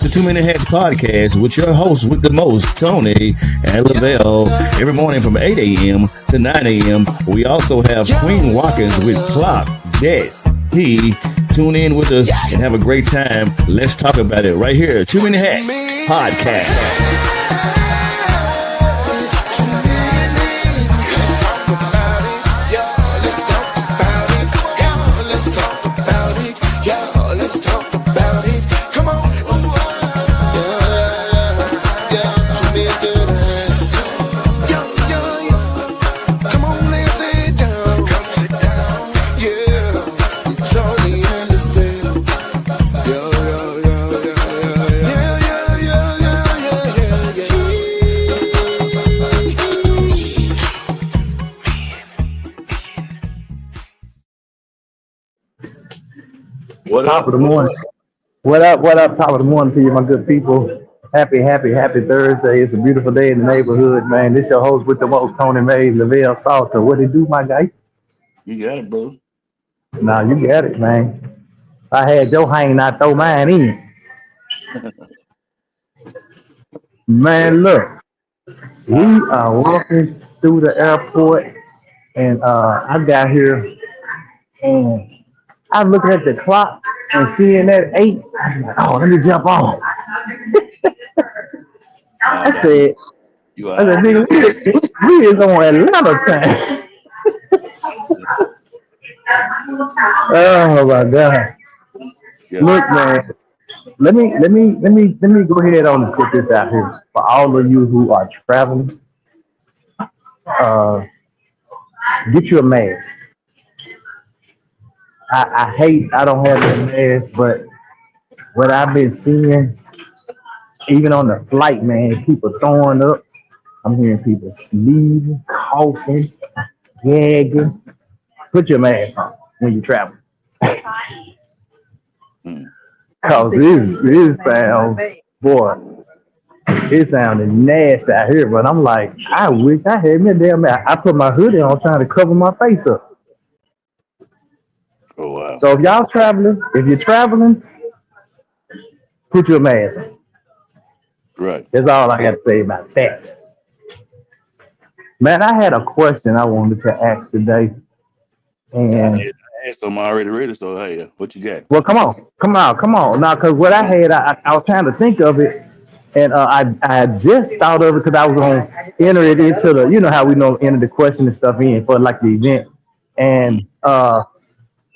It's the 2 Minute Hacks Podcast with your hosts with the most, Tony and Lavelle. Every morning from 8 a.m. to 9 a.m. We also have Queen Watkins with Clock That He. Tune in with us and have a great time. Let's talk about it right here. 2 Minute Hacks Podcast. Top of the morning. What up? What up? Top of the morning to you, my good people. Happy Thursday. It's a beautiful day in the neighborhood, man. This your host with the most, Tony Mays, Lavelle Salter. What it do, my guy? You got it, bro. Nah, you got it, man. I had your hang, I throw mine in. Man, look. We are walking through the airport, and I got here, and I'm looking at the clock and seeing that 8. I'm like, oh, let me jump on. I said, nigga, we is on Atlanta time. Oh my God. Yeah. Look, man, let me go ahead on and put this out here for all of you who are traveling. Get you a mask. I don't have that mask, but what I've been seeing, even on the flight, man, people throwing up. I'm hearing people sneezing, coughing, gagging. Put your mask on when you travel. Cause this sounds, boy, it sounded nasty out here, but I'm like, I wish I had me a damn mask. I put my hoodie on trying to cover my face up. Oh, wow. So if you're traveling, put your mask on. Right. That's all I got to say about that. Man, I had a question I wanted to ask today. And I asked them already ready, so hey, what you got? Well, come on. Now, because what I had, I was trying to think of it, and I just thought of it because I was going to enter it into the, you know how we know enter the question and stuff in for like the event.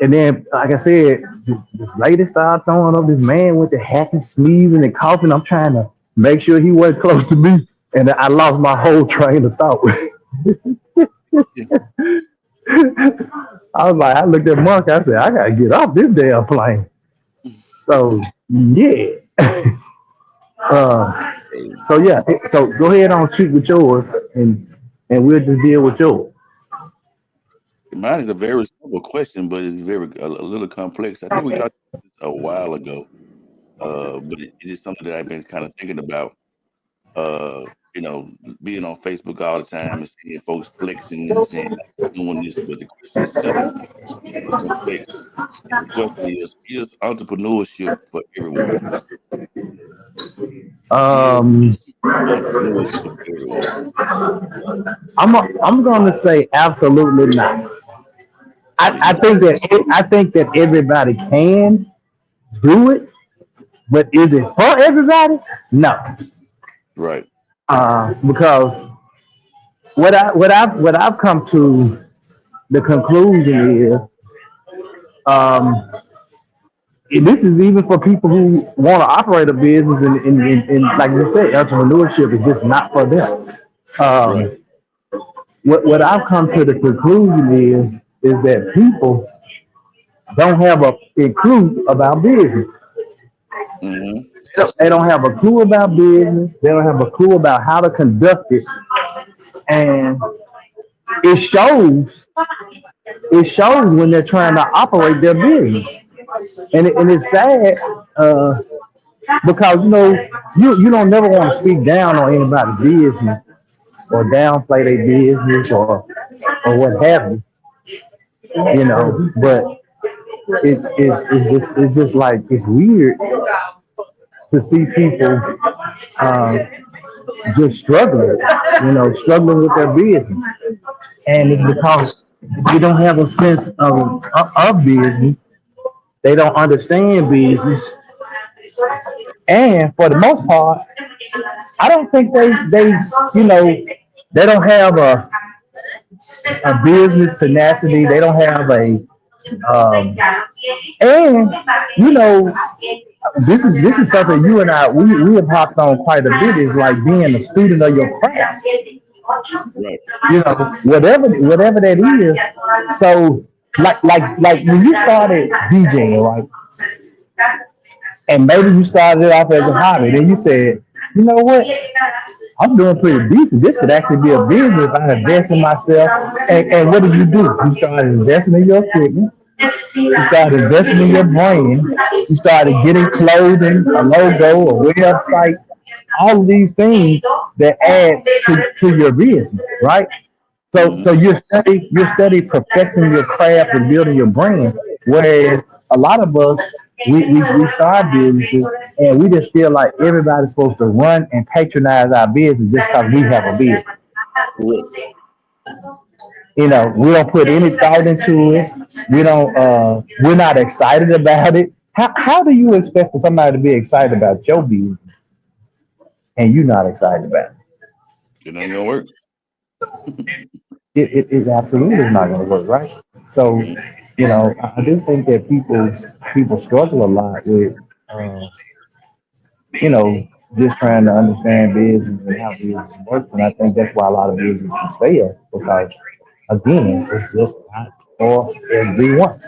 And then, like I said, this lady started throwing up. This man went to hacking, sneezing, and coughing. I'm trying to make sure he wasn't close to me, and I lost my whole train of thought. I was like, I looked at Mark. I said, I gotta get off this damn plane. So yeah. So go ahead on shoot with yours, and we'll just deal with yours. Mine is a very simple question, but it's a little complex. I think we talked about this a while ago, but it is something that I've been kind of thinking about. Being on Facebook all the time and seeing folks flexing and saying doing this, but the question is simple, complex. The question is entrepreneurship for everyone? Entrepreneurship for everyone. I'm gonna say absolutely not. I think that everybody can do it, but is it for everybody? No. Right. Because what I've come to the conclusion is, this is even for people who want to operate a business, and like you said, entrepreneurship is just not for them. Right. What I've come to the conclusion is that people don't have a clue about business. Mm-hmm. They don't have a clue about business. They don't have a clue about how to conduct it, and it shows. It shows when they're trying to operate their business, and it's sad because you don't never want to speak down on anybody's business or downplay their business or what have you. But it's just like it's weird to see people uh, just struggling, struggling with their business. And it's Mm-hmm. because they don't have a sense of business. They don't understand business. And for the most part, I don't think you know, they don't have a business tenacity. They don't have um, and you know, this is something you and I we have hopped on quite a bit. Is like being a student of your craft. Right. Whatever that is. So like when you started DJing, right? And maybe you started it off as a hobby. Then you said, you know what? I'm doing pretty decent. This could actually be a business if I invest in myself. And what did you do? You started investing in your equipment. You started investing in your brand. You started getting clothing, a logo, a website, all of these things that add to your business, right? So Mm-hmm. you're study perfecting your craft and building your brand. Whereas a lot of us we start businesses and we just feel like everybody's supposed to run and patronize our business just because we have a business. Correct. We don't put any thought into it. We're not excited about it. How do you expect for somebody to be excited about your business and you're not excited about it? It ain't gonna work. It absolutely is not going to work, right? So, Mm-hmm. I do think that people struggle a lot with, uh, you know, just trying to understand business and how business works, and I think that's why a lot of businesses fail because, again, it's just not for everyone.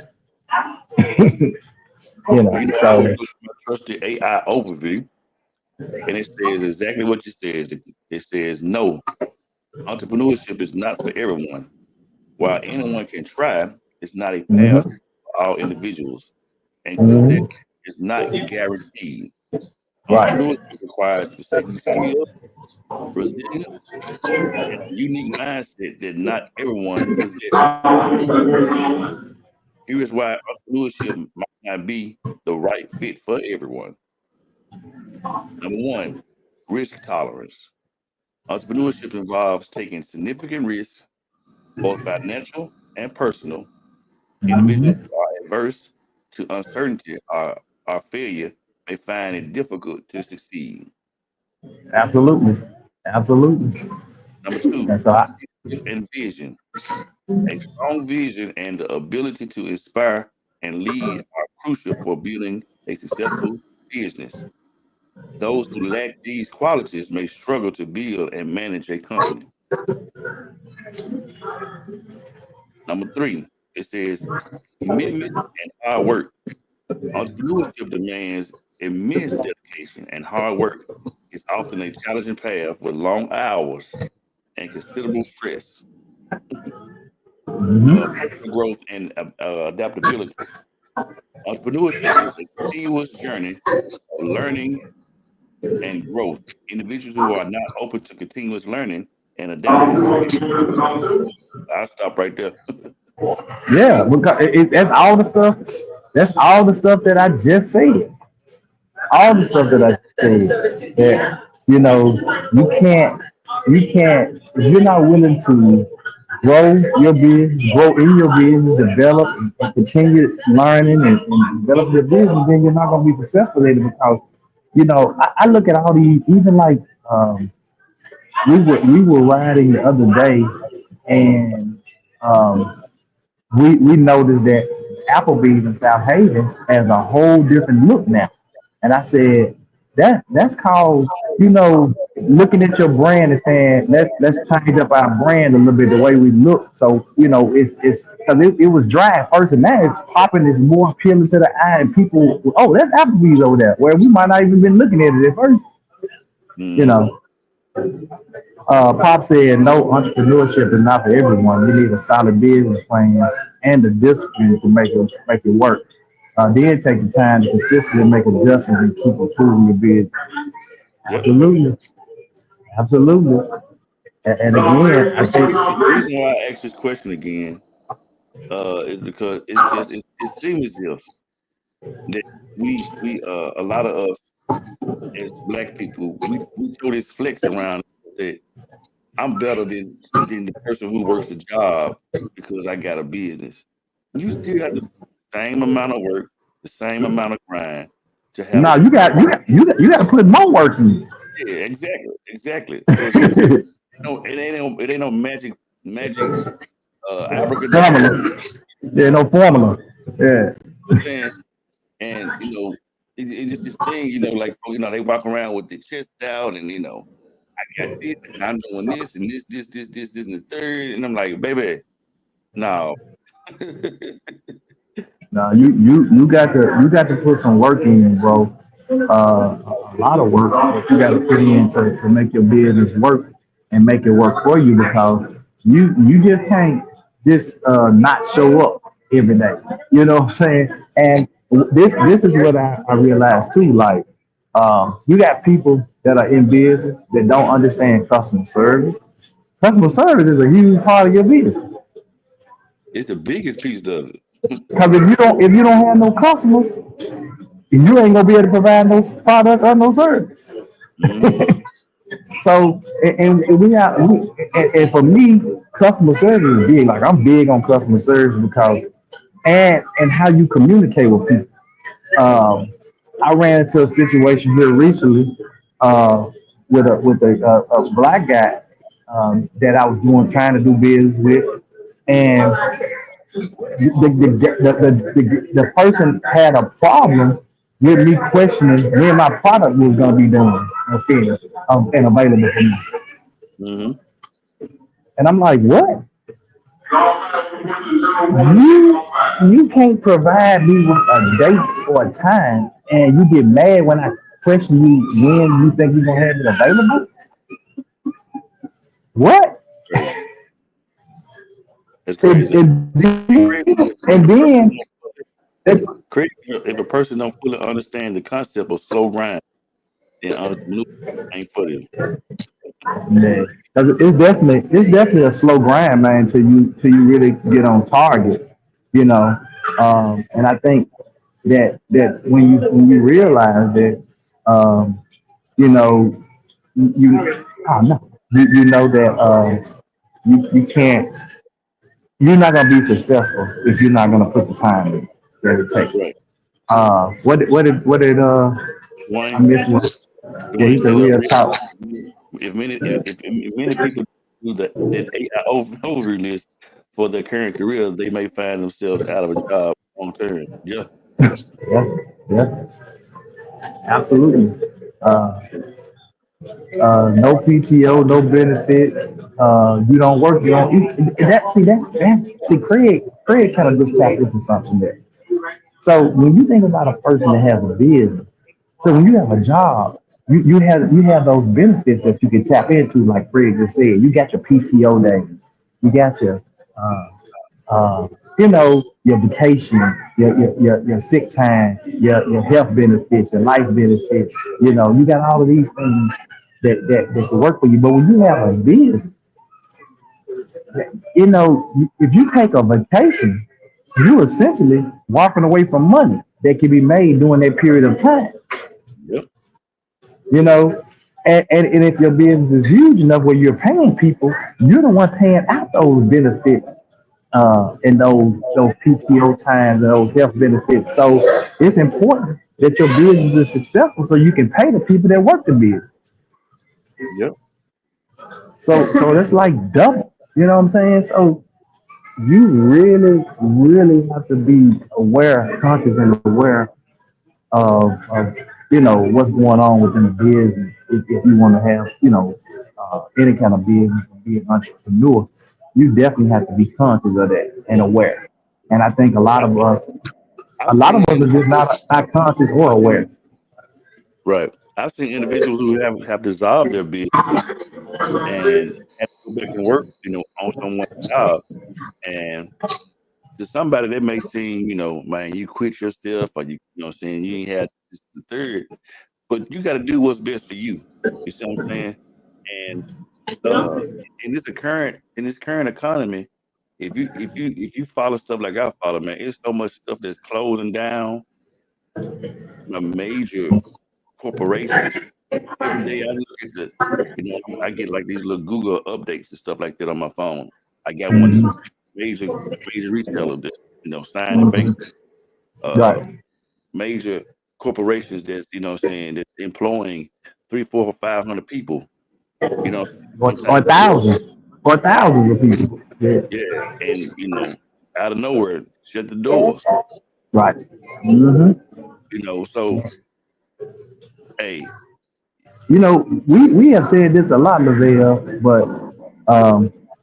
Well, I was So. looking at my trusted AI overview, and it says exactly what you said. It says no, entrepreneurship is not for everyone. While anyone can try, it's not a path Mhm, for all individuals, and success mhm, is not guaranteed. right. Entrepreneurship requires specific skills, resilience, and a unique mindset that not everyone possesses. Here is why entrepreneurship might not be the right fit for everyone. Number one, risk tolerance. Entrepreneurship involves taking significant risks, both financial and personal. Individuals Mhm, who are averse to uncertainty or failure may find it difficult to succeed. absolutely, absolutely. Number two, And so leadership and vision. A strong vision and the ability to inspire and lead are crucial for building a successful business. Those who lack these qualities may struggle to build and manage a company. Number three, it says commitment and hard work. Entrepreneurship demands immense dedication and hard work. It's often a challenging path with long hours and considerable stress. mhm, Personal growth and adaptability. Entrepreneurship is a continuous journey of learning and growth. Individuals who are not open to continuous learning and adapting. I'll stop right there. yeah, because that's all the stuff. That's all the stuff that I just said. All the stuff that I said. That you can't. If you're not willing to grow your business, grow in your business, develop and continue learning and develop your business, then you're not going to be successful in it because I look at all these, even like we were riding the other day, and um, we noticed that Applebee's in South Haven has a whole different look now. And I said, that's called, looking at your brand and saying, let's change up our brand a little bit, the way we look. So, it's because it was dry at first, and now it's popping, it's more appealing to the eye, and people, oh, that's Applebee's over there, where we might not even been looking at it at first, you Mm-hmm. know. Pop said, no, entrepreneurship is not for everyone. You need a solid business plan and the discipline to make it work. Then take the time to consistently make adjustments and keep improving your business. Yep. Absolutely. Absolutely. And again, I think, The reason why I asked this question again is because it seems as if that we a lot of us. as black people, we throw this flex around that I'm better than the person who works a job because I got a business. You still have to do the same amount of work, the same amount of grind to have a No, success. you got to put more work in. Yeah, exactly. So it's no, it ain't no magic abracadabra. Formula. Yeah, no formula. Yeah. Saying, and it's just this thing, like they walk around with their chest out, and I got this, and I'm doing this, and this, and the third, and I'm like, baby, no. No, you got to put some work in, bro. A lot of work that you got to put in to make your business work and make it work for you because you just can't just not show up every day. You know what I'm saying? And this is what I realized too. Like, you got people that are in business that don't understand customer service. Customer service is a huge part of your business. It's the biggest piece of it. Because if you don't have no customers, you ain't gonna be able to provide those products or no service. Hmm. So and we have and for me, customer service is big. Like I'm big on customer service because and how you communicate with people. Um, I ran into a situation here recently uh, with a black guy that I was doing trying to do business with, and the person had a problem with me questioning when my product was going to be done and finished and available for me. Hmm. And I'm like, what? You can't provide me with a date or a time, and you get mad when I question you when you think you're gonna have it available? What? Crazy. It's And, crazy. and then, Crazy and if a then person don't it, crazy if a person don't fully understand the concept of slow grind, then entrepreneurship ain't for them. man, 'cause it's definitely a slow grind, man, till you really get on target, you know. And I think that when you realize that, um, you know, you oh no, you know that you can't, you're not gonna be successful if you're not gonna put the time in that it takes. Right. What did I Wayne, missed one? Yeah, he Dwayne said said real real talk. if many people do that AI overview list for their current career, they may find themselves out of a job long term. Yeah. Yeah, yeah, absolutely. Uh, no PTO, no benefits. You don't work, you don't eat. See, Craig kind of just tapped into something there. So when you think about a person that has a business, so when you have a job, you have those benefits that you can tap into, like Craig just said. You got your PTO days, you got your uh, uh, your vacation, your sick time, your health benefits, your life benefits. You got all of these things that can work for you. But when you have a business, if you take a vacation, you essentially walking away from money that can be made during that period of time. Yep. You know, and if your business is huge enough where you're paying people, you're the one paying out those benefits and those PTO times and those health benefits. So it's important that your business is successful so you can pay the people that work the business. Yep. So that's like double. You know what I'm saying? So you really, really have to be aware, conscious and aware of what's going on within the business if you want to have any kind of business and be an entrepreneur. You definitely have to be conscious of that and aware. And I think a lot I, of us a I've lot of seen us are just not conscious or aware. right. I've seen individuals who have dissolved their business and have to go back and work, on someone's job. And to somebody that may seem, man, you quit yourself or you know what I'm saying, you ain't had this the third, but you gotta do what's best for you. You see what I'm saying? And uh in this current economy, if you follow stuff like I follow, man, it's so much stuff that's closing down. A major corporations. Every day I look at I get like these little Google updates and stuff like that on my phone. I got one that's Mhm. major, major retailer that's signing bank, uh, Right. major corporations that's that's employing three, four, 500 people. Or, Signing deals. or thousands of people. Yeah. Yeah, and out of nowhere, shut the doors. Right. hmm So hey, we have said this a lot, Lavelle, but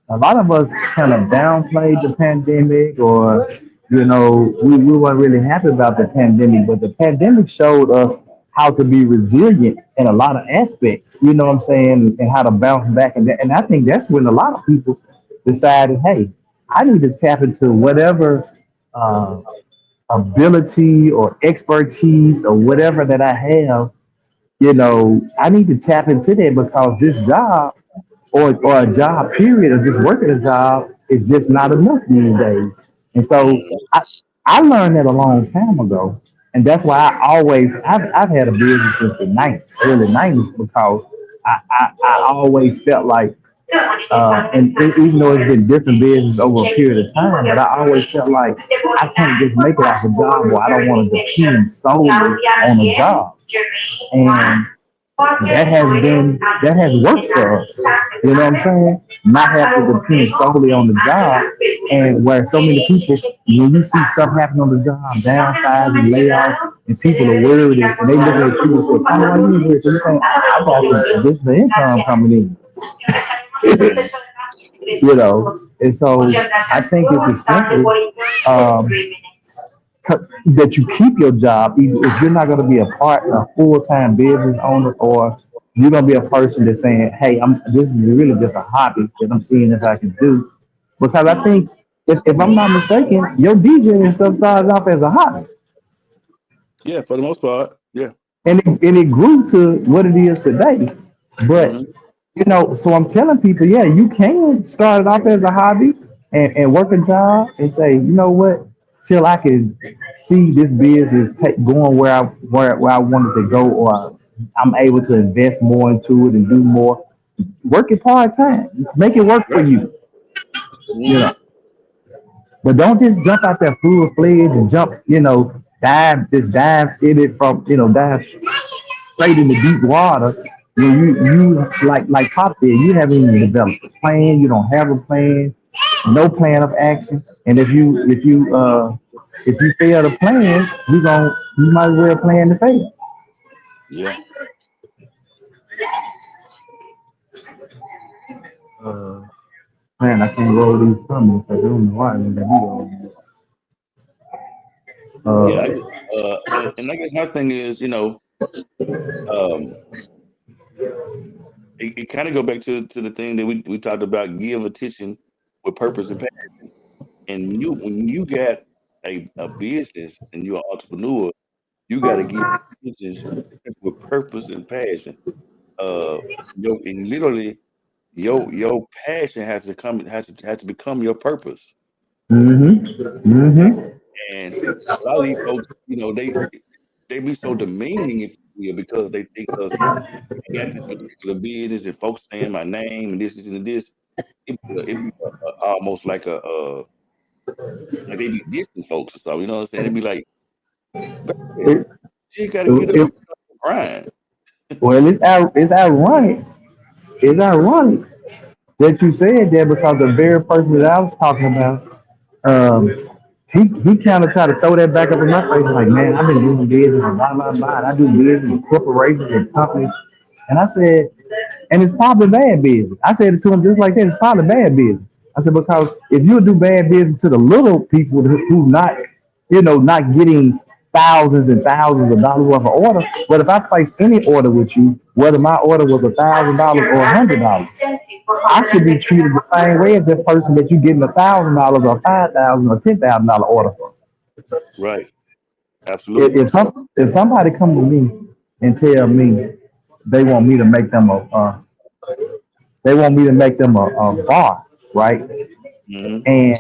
a lot of us kind of downplayed the pandemic, or we weren't really happy about the pandemic, but the pandemic showed us how to be resilient in a lot of aspects. You know what I'm saying, and how to bounce back, and I think that's when a lot of people decided, hey, I need to tap into whatever. Uh, Ability or expertise or whatever that I have, I need to tap into that because this job or a job period or just working a job is just not enough these days. And so mm, I learned that a long time ago. And that's why I've had a business since the early 90s because I always felt like even though it's been different business over a period of time, but I always felt like I can't just make it off a job, or I don't want to depend solely on a job. And that has worked for us. You know what I'm saying? Not have to depend solely on the job, and where so many people, when you see stuff happen on the job, downsides and layoffs, and people are worried, and they look at you and say, "Oh, why you worried?" So you saying, "I got this the income coming in." mm, And so I think it's essential um, that you keep your job, even if you're not going to be a full-time business owner, or you're going to be a person that's saying, "Hey, this is really just a hobby that I'm seeing if I can do." Because I mm. think, if I'm not mistaken, your DJ and stuff started off as a hobby, Yeah, for the most part, yeah. and it grew to what it is today. But Hmm. so I'm telling people, yeah, you can start it off as a hobby and work a job and say, you know what, till I can see this business going where I wanted to go, or I'm able to invest more into it and do more. Work it part time, make it work for Right. you, you Hmm. know. But don't just jump out there full fledged and dive in it from, dive straight in the deep water. When you like Pop said, you haven't even developed a plan. You don't have a plan, no plan of action. And if you fail to plan, you might as well plan to fail. Yeah. Man, I can't roll these comments. I don't know why when they do that. Yeah. And I guess my thing is, um, it kind of go back to the thing that we talked about: give attention with purpose and passion. And when you got a business and you're an entrepreneur, you got to give attention with purpose and passion. Uh, and literally, your passion has to become your purpose. Mm-hmm. Mm-hmm. And a lot of these folks, they be so demeaning, if you will, because they think us I got this particular business and folks saying my name and this and this. It be almost like they be dissing folks or something. You know what I'm saying? They be like, "Baby, It, you got to get up it, and grind." well, it's ironic. It's ironic that you said that because the very person that I was talking about, um, he kind of tried to throw that back up in my face, like, man, I've been doing business and blah blah blah. And I do business with corporations and companies, and I said, and it's probably bad business. I said it to him just like that. It's probably bad business. I said because if you do bad business to the little people who not, not getting thousands and thousands of dollars worth of order, but if I place any order with you, whether my order was $1,000 or $100, I should be treated the same way as the person that you getting $1,000 or 5,000 or $10,000 order from. Right. If, Absolutely. if some if somebody come to me and tell me they want me to make them a bar, right? Hmm. And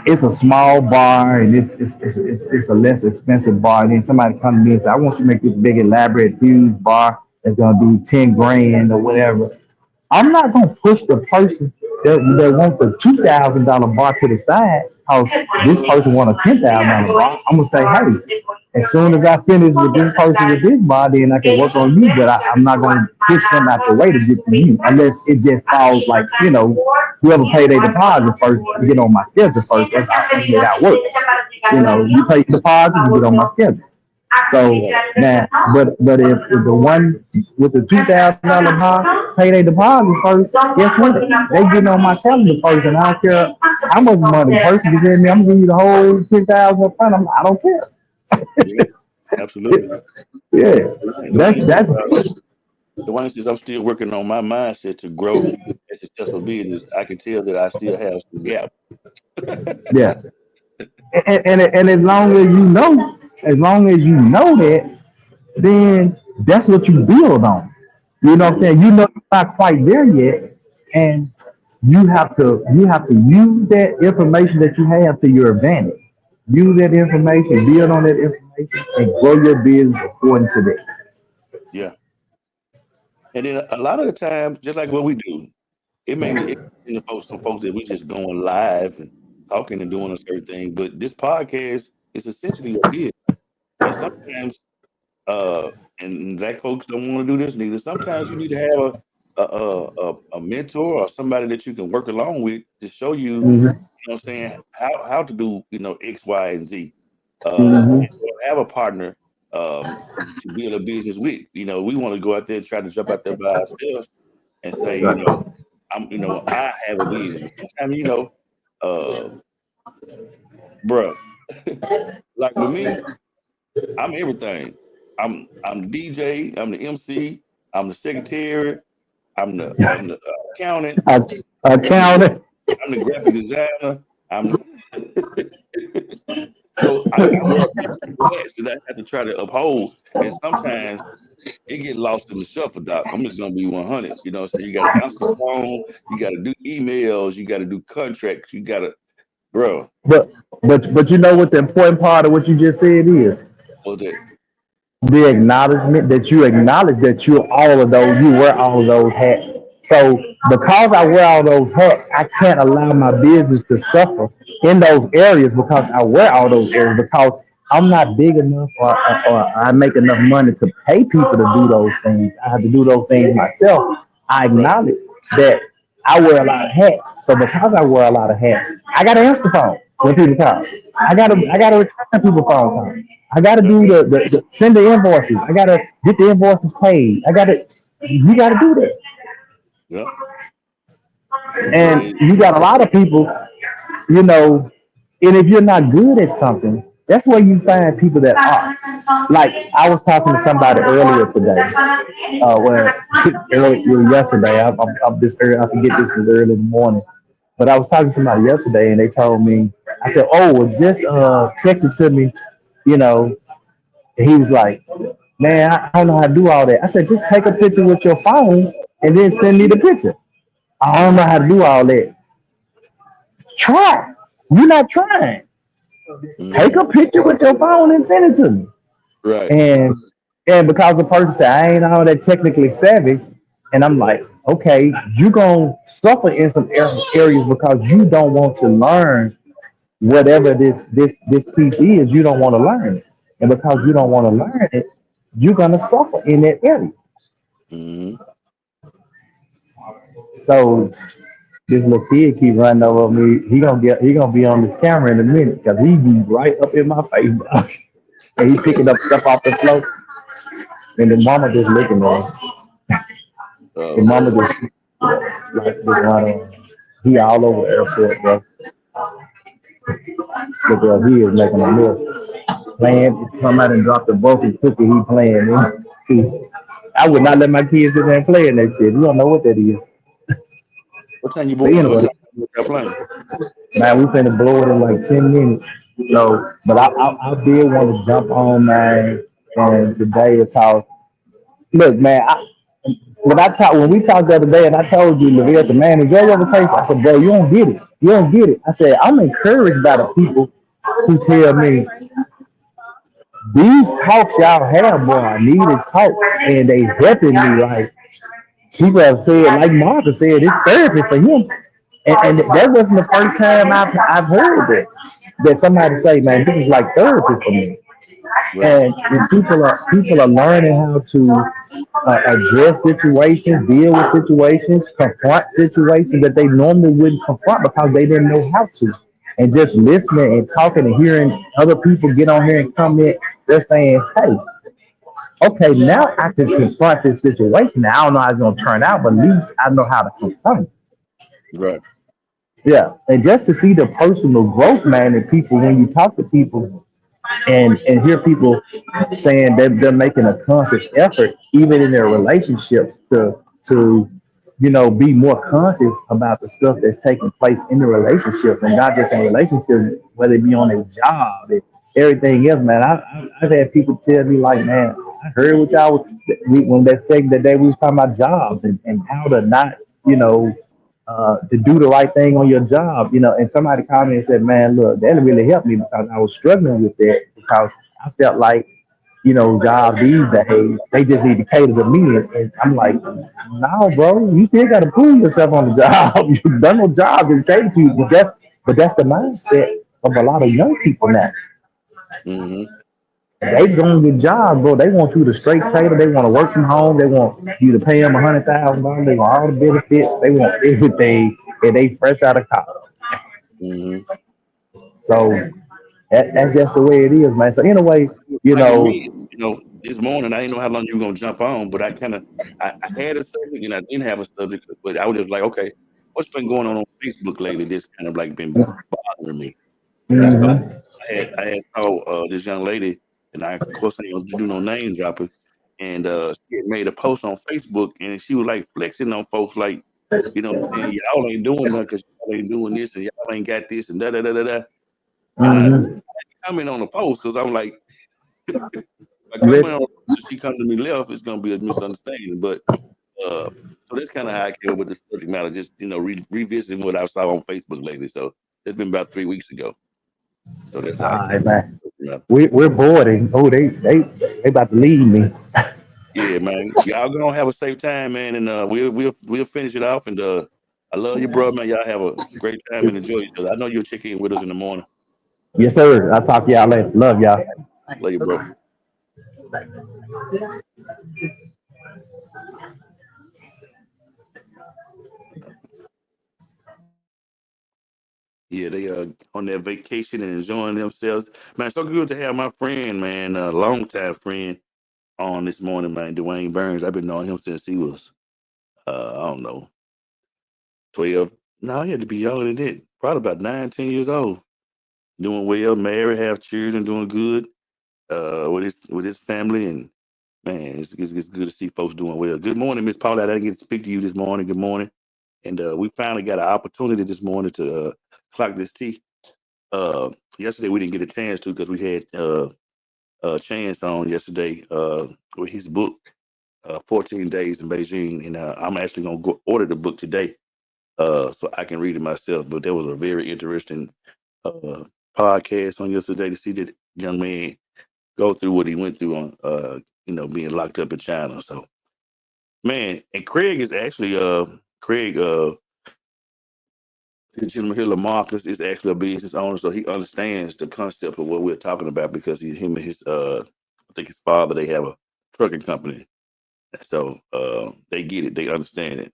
it's a small bar and it's a less expensive bar. And then somebody come to me and say, I want you to make this big, elaborate, huge bar that's gonna be 10 grand or whatever. I'm not gonna push the person that wants the $2,000 bar to the side because this person want a $10,000 bar. I'm gonna say, hey, as soon as I finish with this person with this bar, then I can work on you. But I'm not gonna push them out the way to get to you unless it just falls like whoever paid their deposit first to get on my schedule first. That's how that works. You pay your deposit, you get on my schedule. So now, but if the one with the $2,000 bar pay their deposit first, guess what? They getting on my calendar first, and I don't care how much money the person is in me. I'm gonna give you the whole 10,000 up front. I don't care. Yeah, absolutely. Yeah, And that's the one instance I'm still working on my mindset to grow a successful business. I can tell that I still have some gap. yeah. And as long as you know that, then that's what you build on. You know what I'm Mhm. saying? You know you're not quite there yet, and you have to use that information that you have to your advantage. Use that information, build on that information, and grow your business according to that. Yeah, and then a lot of the times, just like what we do, it may be interesting to folks, some folks that we just going live and talking and doing a certain thing. But this podcast is essentially a business, and sometimes uh, and black folks don't want to do this neither. Sometimes you need to have a mentor or somebody that you can work along with to show you, Hmm. what I'm saying, how to do, X, Y, and Z. Hmm. Or have a partner to build a business with. We want to go out there and try to jump out there by ourselves and say, I have a business. Sometimes, uh, bruh, like with me, I'm everything. I'm the DJ. I'm the MC. I'm the secretary. I'm the accountant. I'm Accountant. the graphic designer. I'm so I wear multiple hats that I have to try to uphold, and sometimes it get lost in the shuffle, doc. I'm just gonna be 100. So you got to answer the phone. You got to do emails. You got to do contracts. You got to, bro. But but you know what the important part of what you just said is? What that? The acknowledgement that you acknowledge that you wear all of those hats. So because I wear all those hats, I can't allow my business to suffer in those areas because I wear all those areas because I'm not big enough or I make enough money to pay people to do those things. I have to do those things myself. I Right. acknowledge that I wear a lot of hats. So because I wear a lot of hats, I gotta answer the phone when people call. I gotta return people phone calls. I gotta Yep. do the send the invoices. I gotta get the invoices paid. You gotta do that. Yep. And And you got a lot of people, you know, and if you're not good at something, that's where you find people that are. Like I was talking to somebody earlier today. Well, yesterday. I'm this early. I forget this is early in the morning. But I was talking to somebody yesterday, and they told me. I said, "Oh, well, just text it to me." You know, and he was like, "Man, I don't know how to do all that." I said, "Just take a picture with your phone and then send me the picture." I don't know how to do all that. Try. You're not trying. Take mhm. a picture with your phone and send it to me. Right. And because the person said I ain't all that technically savvy, and I'm like, okay, you gonna suffer in some areas because you don't want to learn whatever this piece is. You don't want to learn it, and because you Mhm. don't want to learn it, you're gonna suffer in that area. Mhm. So this little kid keep running over me. He gonna be on this camera in a minute because he be right up in my face, bro. And he picking up stuff off the floor, and the mama just looking at him. The Oh, mama just like just running. He all over the airport, bro. Look at he is making a mess. Playing, come out and drop the broken cookie. He playing. Man. See, I would not let my kids sit there and play in that shit. You don't know what that is. what time you But book? What anyway, time you book that plane? man, we finna blow it in like 10 minutes. So, but I did want to jump on, man, and today is how. Look, man, when we talked the other day, and I told you, Lavelle said, "Man, enjoy your vacation." I said, "Bro, you don't get it. You don't get it." I said, "I'm encouraged by the people who tell me these talks y'all have, boy, I needed talks, and they helping me. Like people have said, like Martha said, it's therapy for him." And that wasn't the first time I've heard that somebody say, "Man, this is like therapy for me." Right. And people are learning how to address situations, deal with situations, confront situations that they normally wouldn't confront because they didn't know how to. And just listening and talking and hearing other people get on here and comment, they're saying, "Hey, okay, now I can confront this situation. Now, I don't know how it's gonna turn out, but at least I know how to confront it." Right. Yeah, and just to see the personal growth, man, in people when you talk to people and hear people saying that they're making a conscious effort, even in their relationships, to be more conscious about the stuff that's taking place in the relationship and not just in relationships, whether it be on a job and everything else, man. I've had people tell me like, "Man, I heard what y'all was when that second that day we was talking about jobs and how to not, you know, to do the right thing on your job." And somebody called me and said, "Man, look, that really helped me because I was struggling with that because I felt like, jobs these days, they just need to cater to me." And I'm like, "No, bro, you still got to prove yourself on the job. You done no jobs is cater to you." But that's the mindset of a lot of young people now. Mm-hmm. They going to get jobs, bro. They want you to straight cater. They want to work from home. They want you to pay them $100,000. They want all the benefits. They want everything, and they fresh out of college. Mm-hmm. So that's just the way it is, man. So in a way, you Like with know, me, this morning I didn't know how long you were gonna jump on, but I had a subject and I didn't have a subject, but I was just like, okay, what's been going on Facebook lately? This kind of like been bothering me. And so mhm. I had saw this young lady, and I of course I ain't gonna do no name dropping, and she had made a post on Facebook, and she was like flexing on folks, like saying y'all ain't doing nothing because y'all ain't doing this, and y'all ain't got this, and da da da da da. And I Mhm. comment on the post because I'm like, if I comment Re- on the post and she come to me left, it's gonna be a misunderstanding. But so that's kind of how I came up with the subject matter, just revisiting what I saw on Facebook lately. So it's been about 3 weeks ago. So that's how I All came right, up with man. the subject matter. We're boarding. Oh, they about to leave me. Yeah, man. Y'all gonna have a safe time, man, and we'll finish it off. And I love you, bro, man. Y'all have a great time and enjoy each other. I know you'll check in with us in the morning. Yes, sir. I'll talk to y'all later. Love y'all. Love you, bro. Yeah, they on their vacation and enjoying themselves. Man, so good to have my friend, man, a longtime friend on this morning, man, Dwayne Burns. I've been knowing him since he was I don't know, 12. No, he had to be younger than that. Probably about 9, 10 years old. Doing well, married, have children, doing good with his family, and man, it's good to see folks doing well. Good morning, Miss Paula. I didn't get to speak to you this morning. Good morning. And we finally got an opportunity this morning to clock this tea. Yesterday we didn't get a chance to because we had Chance on yesterday with his book, 14 Days in Beijing, and I'm actually gonna go order the book today so I can read it myself. But there was a very interesting uh, podcast on yesterday to see that young man go through what he went through on being locked up in China. So man, and Craig is actually Craig the gentleman here, Lamarcus, is actually a business owner, so he understands the concept of what we're talking about because him and his I think his father, they have a trucking company. So they get it, they understand it.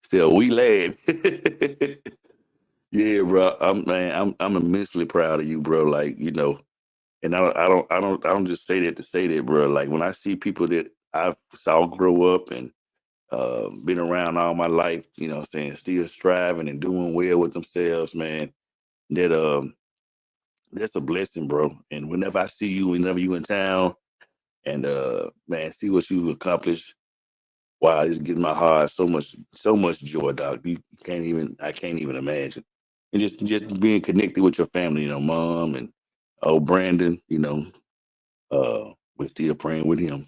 Still we laugh. Yeah, bro. I'm immensely proud of you, bro. Like, and I don't just say that to say that, bro. Like when I see people that I saw grow up and been around all my life, what I'm saying, still striving and doing well with themselves, man. That that's a blessing, bro. And whenever you in town and man, see what you've accomplished, wow, it's getting my heart so much joy, dog. You can't even I can't even imagine. And just being connected with your family, mom and Brandon, we're still praying with him.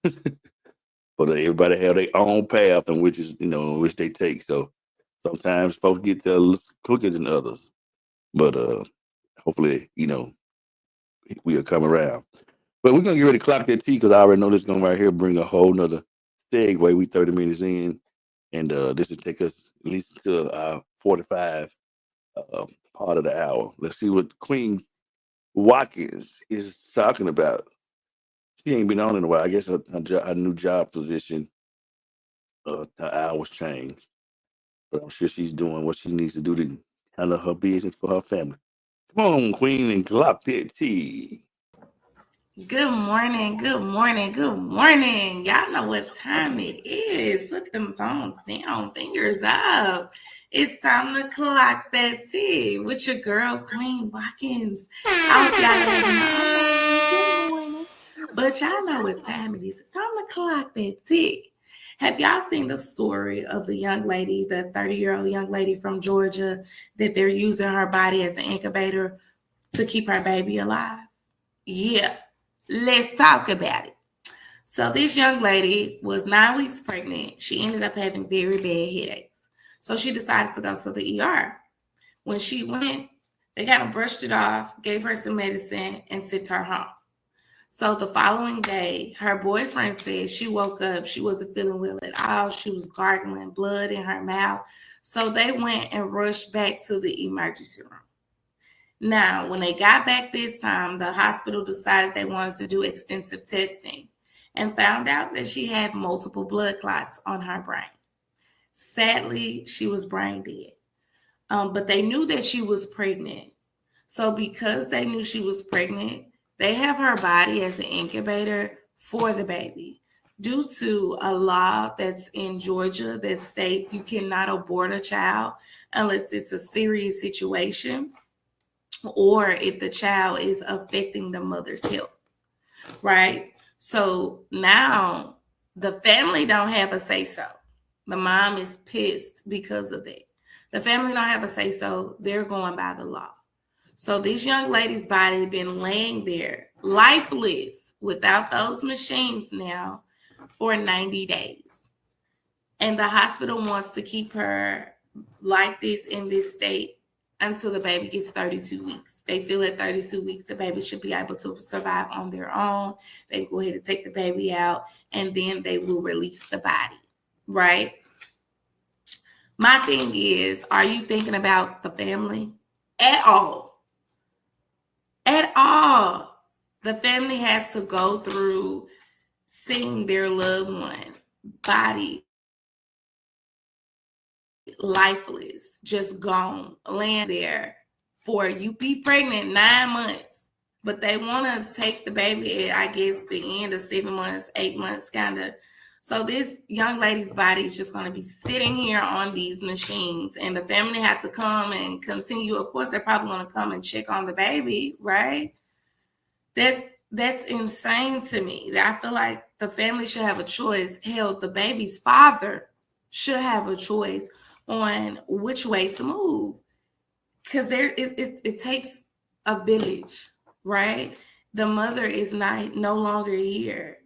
But everybody have their own path in which is, in which they take. So sometimes folks get there a little quicker than others. But hopefully, we'll come around. But we're gonna get ready to clock that T because I already know this is gonna right here bring a whole nother segue. We 30 minutes in, and this will take us at least to 45 part of the hour. Let's see what Queen Watkins is talking about. She ain't been on in a while. I guess her new job position, her hours changed. But I'm sure she's doing what she needs to do to handle her business for her family. Come on, Queen, and clock that T. Good morning, good morning, good morning. Y'all know what time it is. Put them phones down, fingers up. It's time to clock that tea with your girl, Queen Watkins. I hope y'all having an amazing morning. But y'all know what time it is. It's time to clock that tea. Have y'all seen the story of the young lady, the 30-year-old young lady from Georgia, that they're using her body as an incubator to keep her baby alive? Yeah. Let's talk about it. So this young lady was 9 weeks pregnant. She ended up having very bad headaches. So she decided to go to the ER. When she went, they kind of brushed it off, gave her some medicine, and sent her home. So the following day, her boyfriend said she woke up, she wasn't feeling well at all. She was gargling blood in her mouth. So they went and rushed back to the emergency room. Now, when they got back this time, the hospital decided they wanted to do extensive testing and found out that she had multiple blood clots on her brain. Sadly, she was brain dead. But they knew that she was pregnant. So because they knew she was pregnant, they have her body as an incubator for the baby. Due to a law that's in Georgia that states you cannot abort a child unless it's a serious situation, or if the child is affecting the mother's health, right? So now the family don't have a say-so. The mom is pissed because of that. The family don't have a say-so. They're going by the law. So this young lady's body had been laying there, lifeless, without those machines now for 90 days. And the hospital wants to keep her like this in this state until the baby gets 32 weeks. They feel at 32 weeks, the baby should be able to survive on their own. They go ahead and take the baby out, and then they will release the body, right? My thing is, are you thinking about the family at all? At all. The family has to go through seeing their loved one body lifeless, just gone, laying there for you be pregnant 9 months, but they want to take the baby at, I guess, the end of 7 months, 8 months, kind of. So this young lady's body is just going to be sitting here on these machines, and the family have to come and continue. Of course, they're probably going to come and check on the baby, right? That's insane to me. I feel like the family should have a choice. Hell, the baby's father should have a choice on which way to move, because it takes a village, right? The mother is no longer here.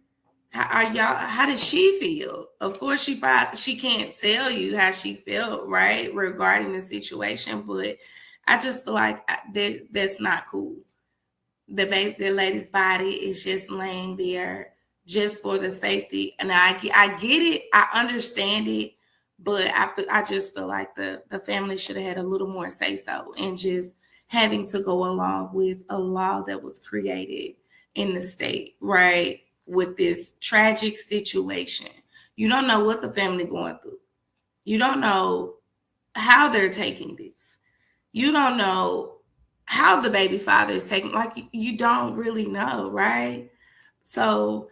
How does she feel? Of course, she can't tell you how she felt, right, regarding the situation, but I just feel like that's not cool. The lady's body is just laying there just for the safety, and I get it, I understand it. But I just feel like the family should have had a little more say-so, and just having to go along with a law that was created in the state, right, with this tragic situation. You don't know what the family going through. You don't know how they're taking this. You don't know how the baby father is taking, like, you don't really know, right? So,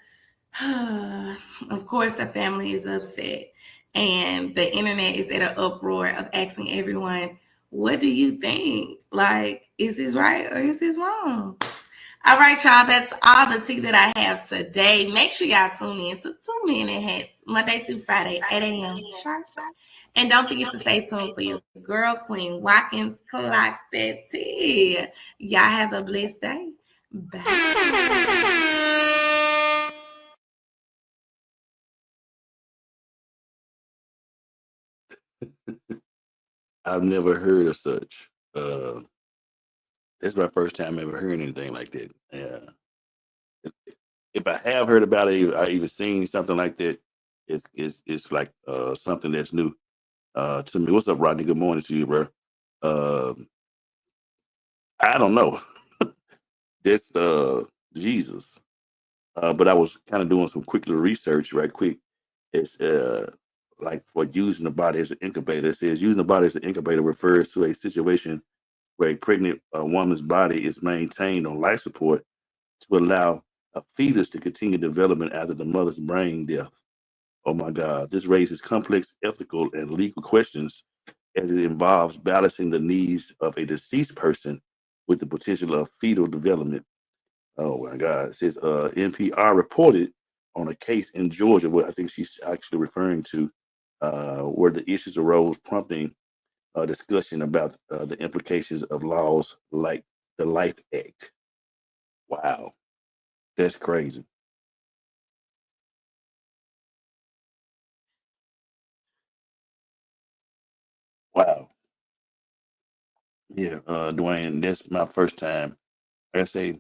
of course, the family is upset. And the internet is at an uproar of asking everyone, what do you think? Like, is this right or is this wrong? All right, y'all, that's all the tea that I have today. Make sure y'all tune in to 2 Minute Hats, Monday through Friday, 8 a.m. sharp. And don't forget to stay tuned for your girl, Queen Watkins, clock that tea. Y'all have a blessed day. Bye. I've never heard of such. That's my first time ever hearing anything like that. Yeah. If I have heard about it, I even seen something like that, it's like something that's new to me. What's up, Rodney? Good morning to you, bro. Uh, I don't know. That's Jesus. But I was kind of doing some quick little research, right quick. It's like for using the body as an incubator. It says using the body as an incubator refers to a situation where a pregnant woman's body is maintained on life support to allow a fetus to continue development after the mother's brain death. Oh my God, this raises complex ethical and legal questions as it involves balancing the needs of a deceased person with the potential of fetal development. Oh my God. It says NPR reported on a case in Georgia, what I think she's actually referring to, where the issues arose, prompting a discussion about the implications of laws like the Life Act. Wow, that's crazy. Wow. Yeah, Dwayne, that's my first time. Like I say,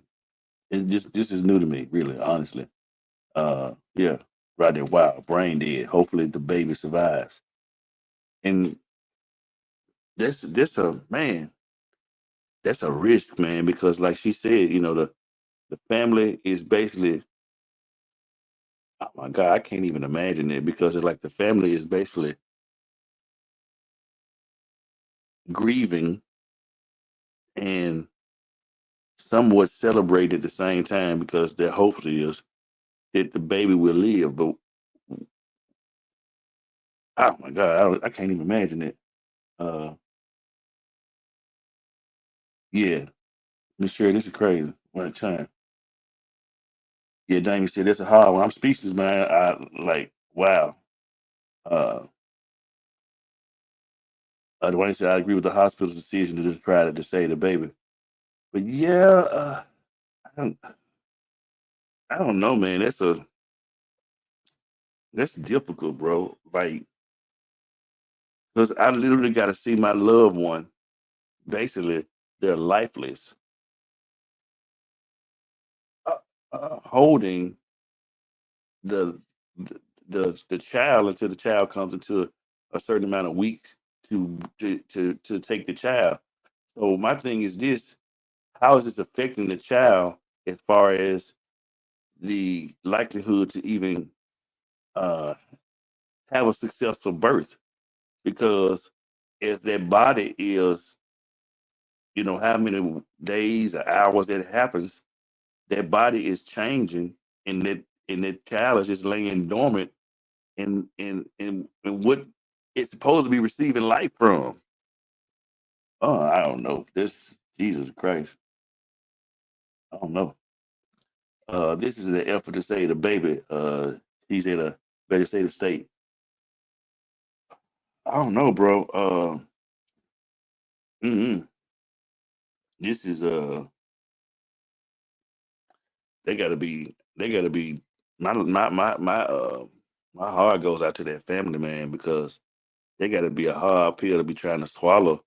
it's just this is new to me, really, honestly. Yeah, right there. Wow, brain dead. Hopefully the baby survives. And that's a man. That's a risk, man, because like she said, the family is basically, oh my God, I can't even imagine it because it's like the family is basically grieving and somewhat celebrating at the same time because their hope is that the baby will live. But oh my God, I can't even imagine it. Uh, yeah, Miss Sherry, this is crazy. One time. Yeah, Damien said that's a hard one. I'm speechless, man. I like, wow. Uh, Dwayne said I agree with the hospital's decision to just try to save the baby. But yeah, I don't, I don't know, man. That's difficult, bro. Like, because I literally got to see my loved one. Basically, they're lifeless, uh, holding the, the child until the child comes into a certain amount of weeks to take the child. So my thing is this: how is this affecting the child as far as the likelihood to even uh, have a successful birth? Because as their body is, how many days or hours that it happens, their body is changing, and that child is just laying dormant in what it's supposed to be receiving life from. Oh, I don't know. This Jesus Christ. I don't know. This is an effort to say the baby. He's in a vegetative state. I don't know, bro. Mm-mm. This is they gotta be my heart goes out to that family, man, because they gotta be a hard pill to be trying to swallow.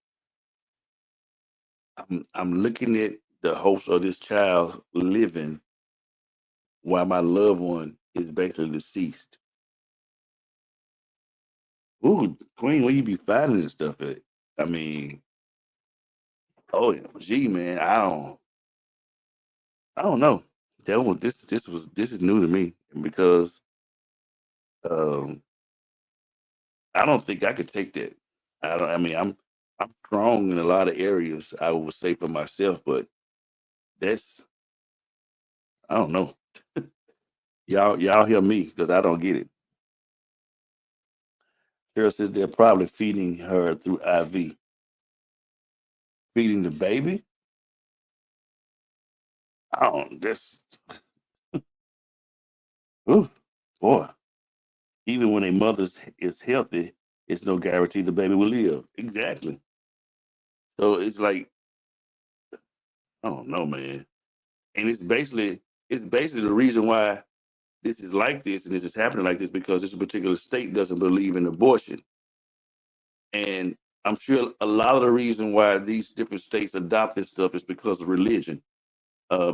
I'm looking at the hopes of this child living while my loved one is basically deceased. Ooh, Queen, where you be finding this stuff at? I mean, oh yeah, gee, man, I don't know. This is new to me because um I don't think I could take that. I don't. I mean, I'm strong in a lot of areas. I would say for myself, but that's I don't know. Y'all hear me because I don't get it. Sarah says they're probably feeding her through IV, feeding the baby. I don't. That's ooh, boy. Even when a is healthy, it's no guarantee the baby will live. Exactly. So it's like I don't know, man. And it's basically the reason why this is like this and it's just happening like this because this particular state doesn't believe in abortion. And I'm sure a lot of the reason why these different states adopt this stuff is because of religion,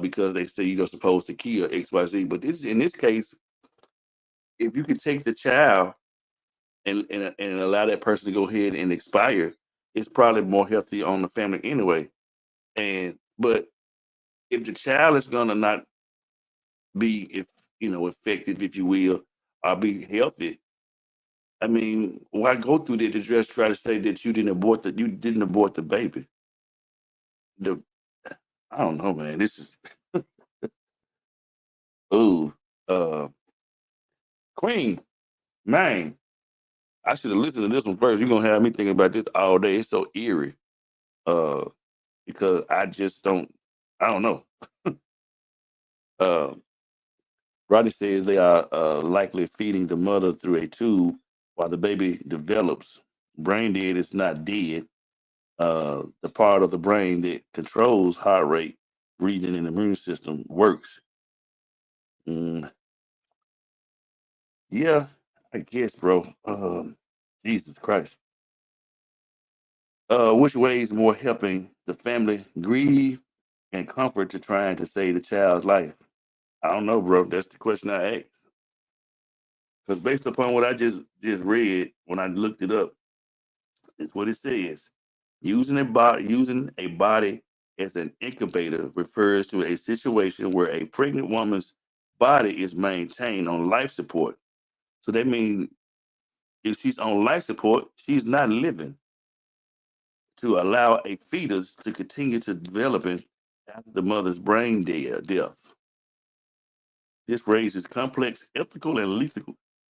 because they say you're supposed to kill XYZ. But this, in this case, if you could take the child and allow that person to go ahead and expire, it's probably more healthy on the family anyway. And but if the child is gonna not be, if effective, if you will, or be healthy, I mean, why go through that to just try to say that you didn't abort the baby? The I don't know, man. This is ooh, uh, Queen, man. I should have listened to this one first. You're gonna have me thinking about this all day. It's so eerie. Uh, because I just don't. I don't know. Uh, Rodney says they are likely feeding the mother through a tube while the baby develops. Brain dead is not dead. The part of the brain that controls heart rate, breathing, and immune system works. Mm, yeah, I guess, bro. Jesus Christ. Which way is more helping the family grieve and comfort to trying to save the child's life? I don't know, bro. That's the question I asked. Because based upon what I just read when I looked it up, it's what it says. Using a body as an incubator refers to a situation where a pregnant woman's body is maintained on life support. So that means if she's on life support, she's not living, to allow a fetus to continue to developing after the mother's death. This raises complex ethical and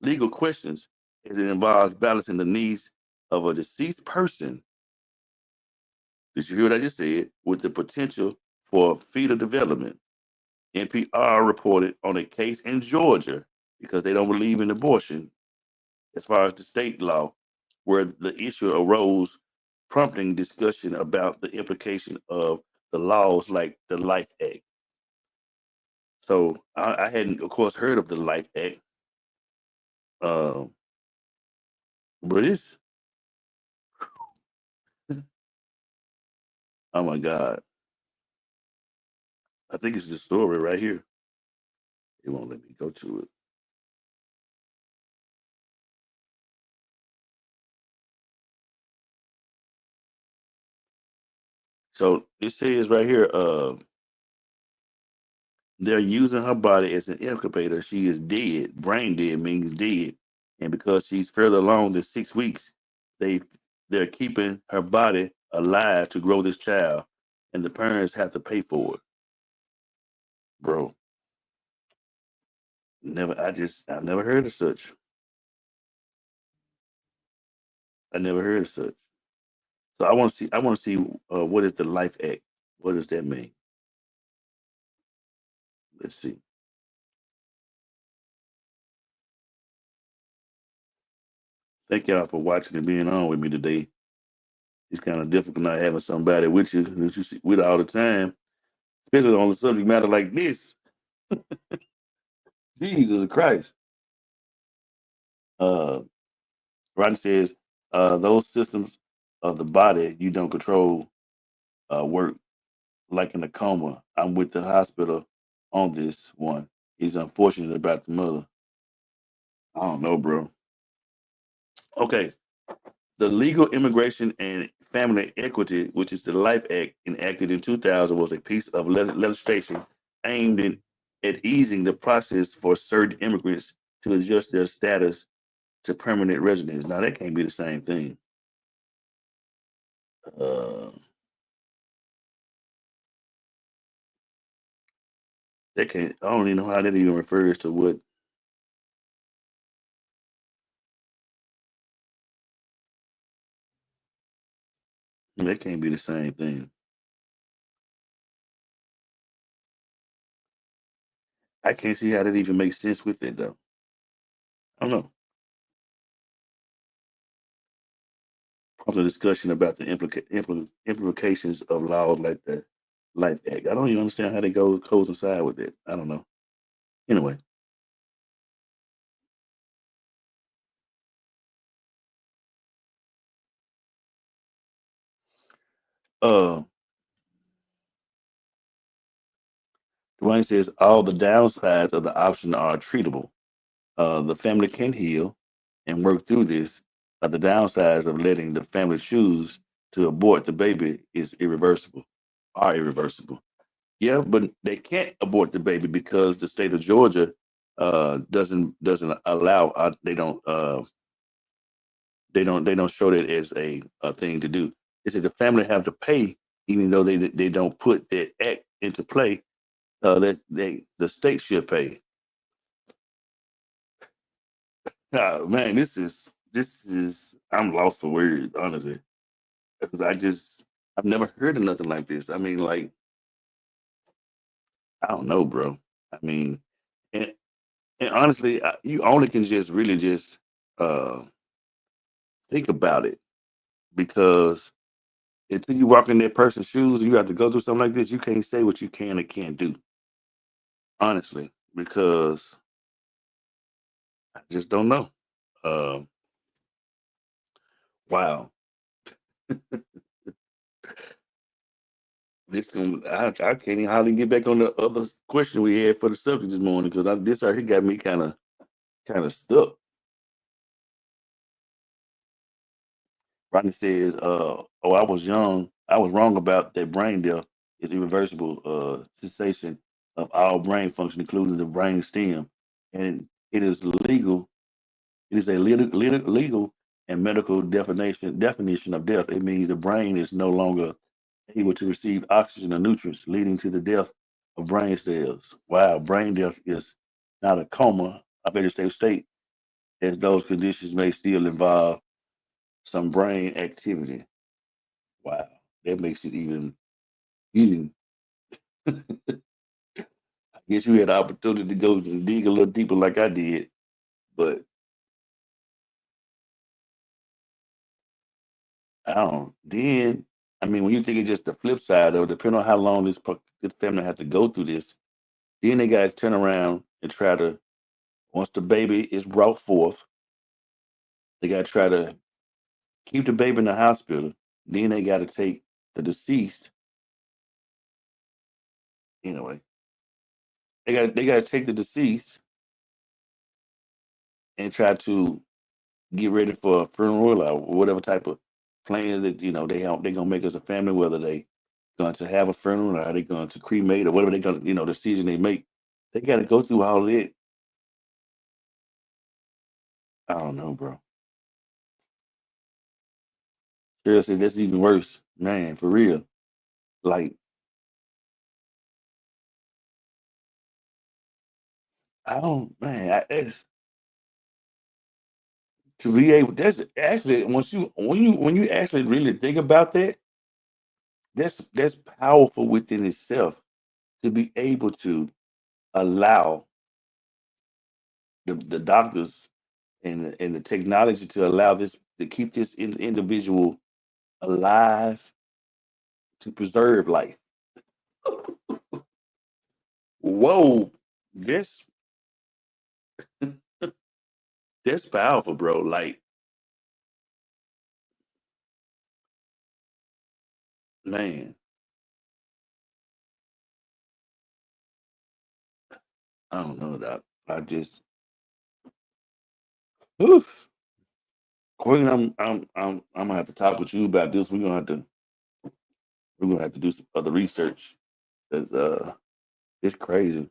legal questions as it involves balancing the needs of a deceased person. Did you hear what I just said? With the potential for fetal development. NPR reported on a case in Georgia because they don't believe in abortion, as far as the state law, where the issue arose, prompting discussion about the implication of the laws like the Life Act. So I hadn't, of course, heard of the Life Act, uh, but it's, oh my God, I think it's the story right here. It won't let me go to it. So it says right here, they're using her body as an incubator. She is dead. Brain dead means dead. And because she's further along than 6 weeks, they they're keeping her body alive to grow this child. And the parents have to pay for it. Bro, I never heard of such. I never heard of such. So I want to see what is the Life Act? What does that mean? Let's see. Thank y'all for watching and being on with me today. It's kind of difficult not having somebody with you that you see with all the time, especially on a subject matter like this. Jesus Christ. Uh, Rodney says those systems of the body you don't control work like in a coma. I'm with the hospital on this one. He's unfortunate about the mother. I don't know, bro. Okay. The Legal Immigration and Family Equity, which is the Life Act, enacted in 2000, was a piece of legislation aimed at easing the process for certain immigrants to adjust their status to permanent residence. Now, that can't be the same thing. Uh, that can't. I don't even know how that even refers to what. That can't be the same thing. I can't see how that even makes sense with it, though. I don't know. Also, discussion about the implications of laws like the Life Act. I don't even understand how they go coincide with it. I don't know. Anyway, Uh, Dwayne says all the downsides of the option are treatable. The family can heal and work through this. The downsides of letting the family choose to abort the baby is irreversible, are irreversible. Yeah, but they can't abort the baby because the state of Georgia doesn't allow. They don't show that as a thing to do. They say the family have to pay, even though they don't put that act into play. That the state should pay. Man, this is I'm lost for words, honestly. 'Cause I've never heard of nothing like this. I mean, like, I don't know, bro. I mean, and and honestly, you only can just really just uh think about it, because until you walk in that person's shoes and you have to go through something like this, you can't say what you can and can't do, honestly, because I just don't know. Um, wow, I can't even hardly get back on the other question we had for the subject this morning, because this right here got me kind of stuck. Rodney says, "Oh, I was young. I was wrong about that brain death is irreversible cessation of all brain function, including the brain stem, and it is legal. It is a legal and medical definition of death. It means the brain is no longer able to receive oxygen or nutrients, leading to the death of brain cells. Wow, brain death is not a coma, a vegetative state, as those conditions may still involve some brain activity. Wow, that makes it even. I guess you had the opportunity to go and dig a little deeper like I did, but I don't. Then, I mean, when you think of just the flip side of it, depending on how long this family had to go through this, then they guys turn around and try to, once the baby is brought forth, they got to try to keep the baby in the hospital. Then they got to take the deceased. Anyway, they got to take the deceased and try to get ready for a funeral or whatever type of plans that they gonna make as a family, whether they going to have a funeral or are they going to cremate or whatever they gonna the decision they make. They got to go through all of it. I don't know, bro. Seriously, that's even worse, man. For real, like I don't, man. To be able, that's actually when you actually really think about that, that's powerful within itself to be able to allow the doctors and the technology to allow this to keep this individual alive to preserve life. Whoa, that's that's powerful, bro. Like, man, I don't know that. I just, oof. Queen, I'm gonna have to talk with you about this. We're gonna have to do some other research. 'Cause, it's crazy.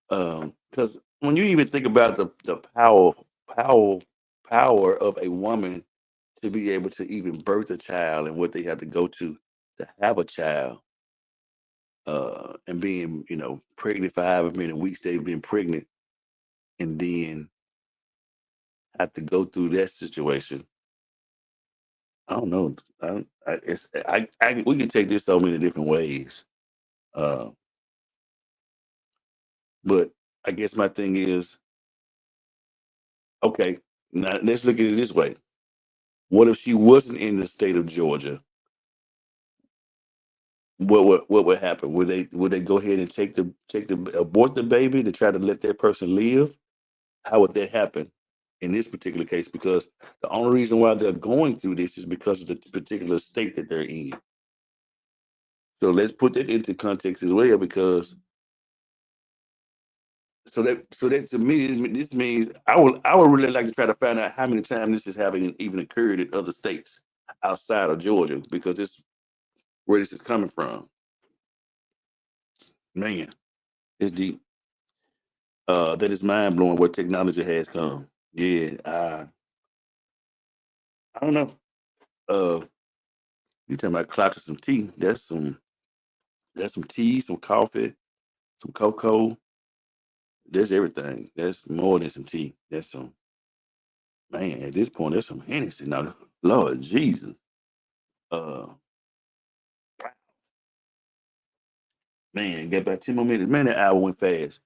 Because when you even think about the power power of a woman to be able to even birth a child and what they have to go to have a child, and being pregnant for however many weeks they've been pregnant, and then have to go through that situation. I don't know. We can take this so many different ways. Uh, but I guess my thing is, okay, now let's look at it this way. What if she wasn't in the state of Georgia? What would happen? Would they go ahead and take the abort the baby to try to let that person live? How would that happen in this particular case? Because the only reason why they're going through this is because of the particular state that they're in. So let's put that into context as well, because so that to me, this means I would really like to try to find out how many times this is having even occurred in other states outside of Georgia, because it's where this is coming from. Man, it's deep. That is mind blowing what technology has come. Yeah, I don't know. You talking about clocking some tea? That's some tea, some coffee, some cocoa. That's everything. That's more than some tea. That's some man. At this point, that's some Hennessy now. Lord Jesus. Uh, Man, get back 10 more minutes. Man, that hour went fast.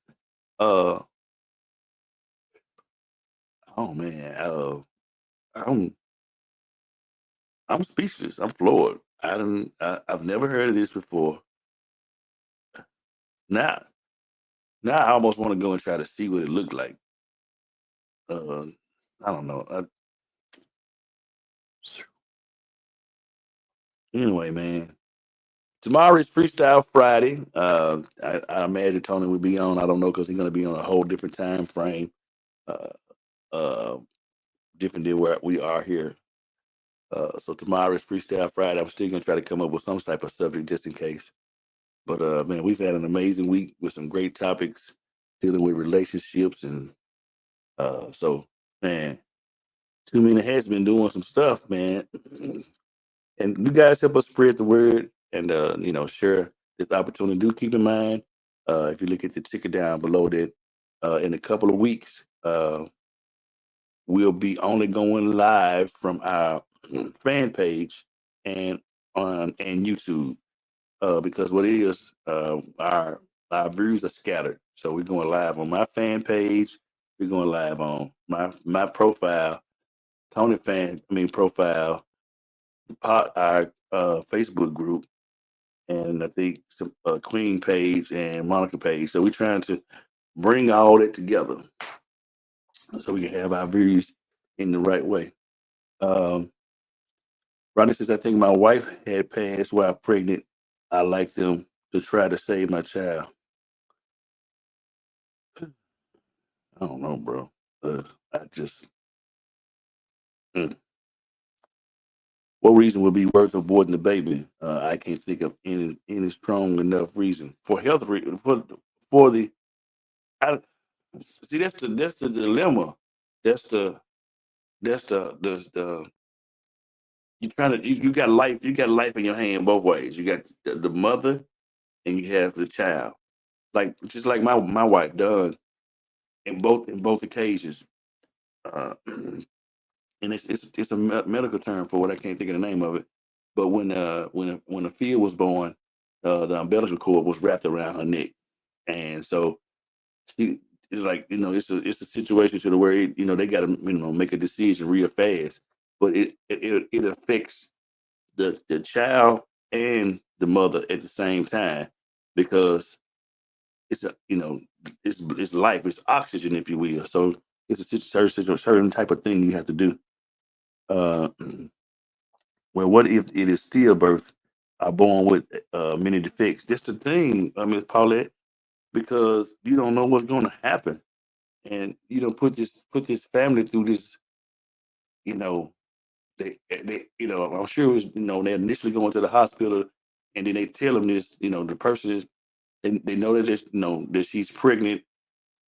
Uh, oh man. I'm I'm speechless. I'm floored. I've never heard of this before. Now, now I almost want to go and try to see what it looked like. Uh, I don't know. Anyway, man. Tomorrow is Freestyle Friday. I imagine Tony will be on. I don't know, because he's going to be on a whole different time frame, uh, uh, different than where we are here. So tomorrow is Freestyle Friday. I'm still going to try to come up with some type of subject just in case. But man, we've had an amazing week with some great topics dealing with relationships, and so man, Too Many has been doing some stuff, man. And you guys help us spread the word, and share this opportunity. Do keep in mind, if you look at the ticker down below, that in a couple of weeks, we'll be only going live from our fan page and on YouTube, because what it is, our views are scattered. So we're going live on my fan page. We're going live on my profile, Tony profile, our Facebook group, and I think some Queen page and Monica page. So we're trying to bring all that together so we can have our views in the right way. Um, Ronnie says, I think my wife had passed while pregnant. I like them to try to save my child. I don't know, bro. I just, mm. What reason would be worth aborting the baby? I can't think of any strong enough reason for health for the. I, See, that's the dilemma. That's the you got life in your hand both ways. You got the mother, and you have the child. Like, just like my wife done in both occasions. And it's a medical term for what I can't think of the name of it. But when a Phil was born, the umbilical cord was wrapped around her neck, and so she it's like, it's a situation to the where they got to make a decision real fast, but it affects the child and the mother at the same time, because it's a it's life, it's oxygen, if you will. So it's a certain type of thing you have to do. Uh, well, what if it is stillbirth, are born with many defects? That's the thing, Miss Paulette, because you don't know what's going to happen, and put this family through this. You know, I'm sure it was, they initially going to the hospital, and then they tell them this. The person is, and they know that that she's pregnant,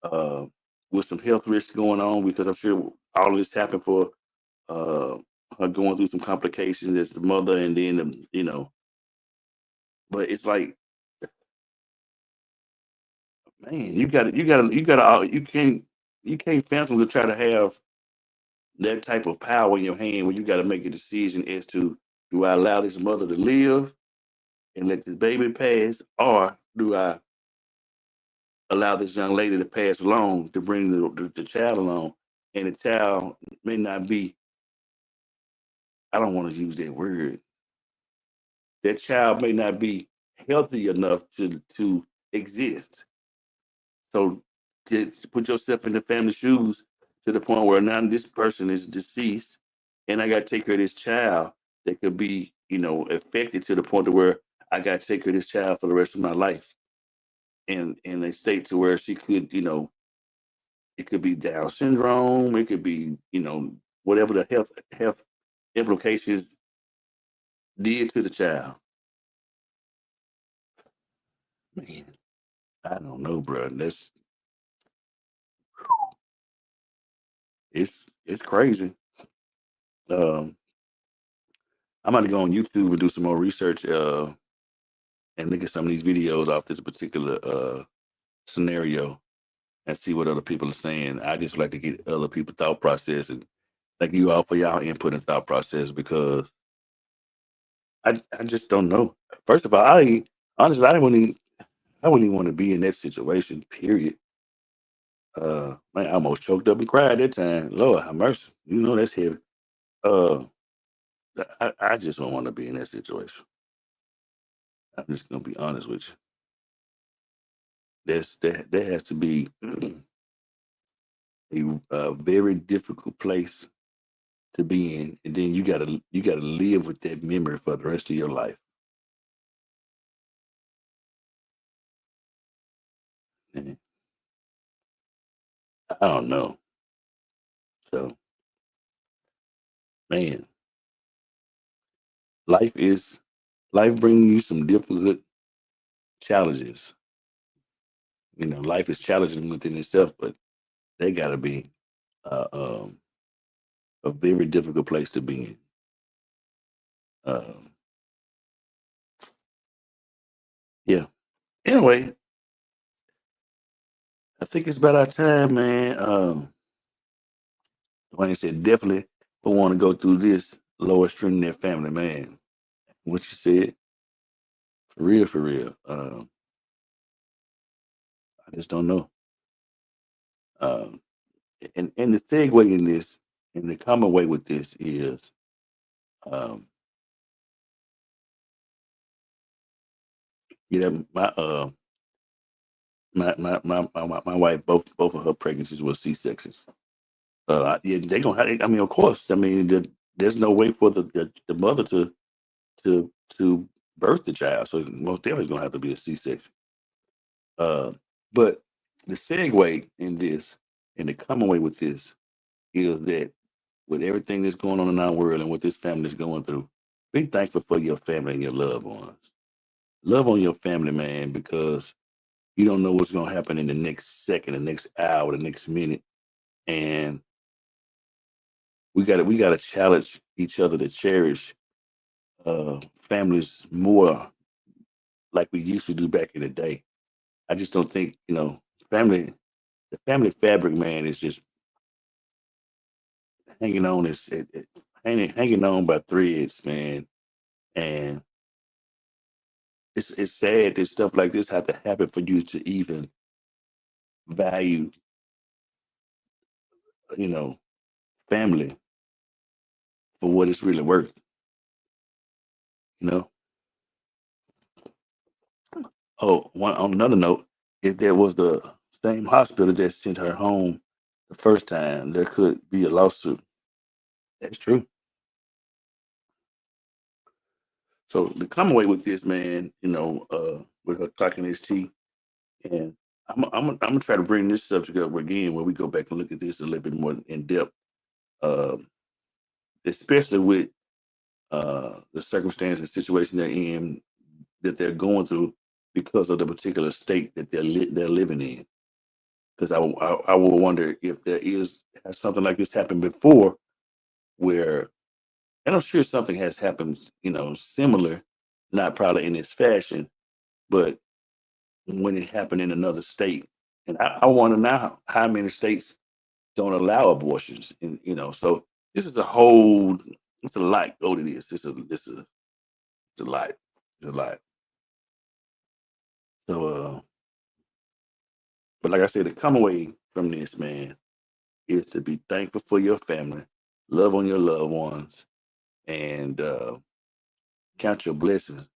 uh, with some health risks going on, because I'm sure all of this happened for uh, her going through some complications as the mother, and then but it's like, man, you can't phantom to try to have that type of power in your hand when you got to make a decision as to, do I allow this mother to live and let this baby pass, or do I allow this young lady to pass along to bring the child along, and the child may not be, I don't want to use that word, that child may not be healthy enough to exist. So just put yourself in the family shoes, to the point where now this person is deceased, and I got to take care of this child that could be, affected to the point of where I got to take care of this child for the rest of my life, in a state to where she could, it could be Down syndrome, it could be, whatever the health implications did to the child. Man, I don't know, bro. It's crazy. Um, I'm going to go on YouTube and do some more research, and look at some of these videos off this particular scenario and see what other people are saying. I just like to get other people's thought process, and thank you all for y'all input and thought process, because I just don't know. First of all, honestly, I wouldn't even want to be in that situation. Period. Man, I almost choked up and cried that time. Lord have mercy. That's heavy. Uh, I just don't want to be in that situation. I'm just gonna be honest with you. There has to be a very difficult place to be in, and then you gotta live with that memory for the rest of your life. And I don't know. So, man, life is life bringing you some difficult challenges. Life is challenging within itself, but they gotta be uh, um, a very difficult place to be in. Um, yeah. Anyway, I think it's about our time, man. Like I said, definitely don't want to go through this lower string their family, man. What you said, for real, for real. I just don't know. Um, and the segue in this, and the common way with this is, um, my my wife, both of her pregnancies were C sections. Yeah, they gonna have. I mean, of course. I mean, there's no way for the mother to birth the child, so most definitely it's gonna have to be a C section. Uh, but the segue in this, and the common way with this, is that with everything that's going on in our world and what this family is going through, be thankful for your family and your loved ones. Love on your family, man, because you don't know what's going to happen in the next second, the next hour, the next minute, and we got to challenge each other to cherish families more like we used to do back in the day. I just don't think family, the family fabric, man, is just hanging on hanging on by threads, man. And it's sad that stuff like this have to happen for you to even value, you know, family for what it's really worth. You know. Oh, one on another note, if there was the same hospital that sent her home the first time, there could be a lawsuit. That's true. So the come away with this, man, with her clocking his teeth, and I'm gonna try to bring this subject up again when we go back and look at this a little bit more in depth, uh, especially with the circumstance and situation they're in, that they're going through because of the particular state that they're living in. Because I will wonder if there is has something like this happened before, where, and I'm sure something has happened, similar, not probably in this fashion, but when it happened in another state. And I want to know how many states don't allow abortions, and so this is a whole, it's a lot go to this. It's a lot. It's a lot. So, but like I said, the come away from this, man, is to be thankful for your family, love on your loved ones, and count your blessings.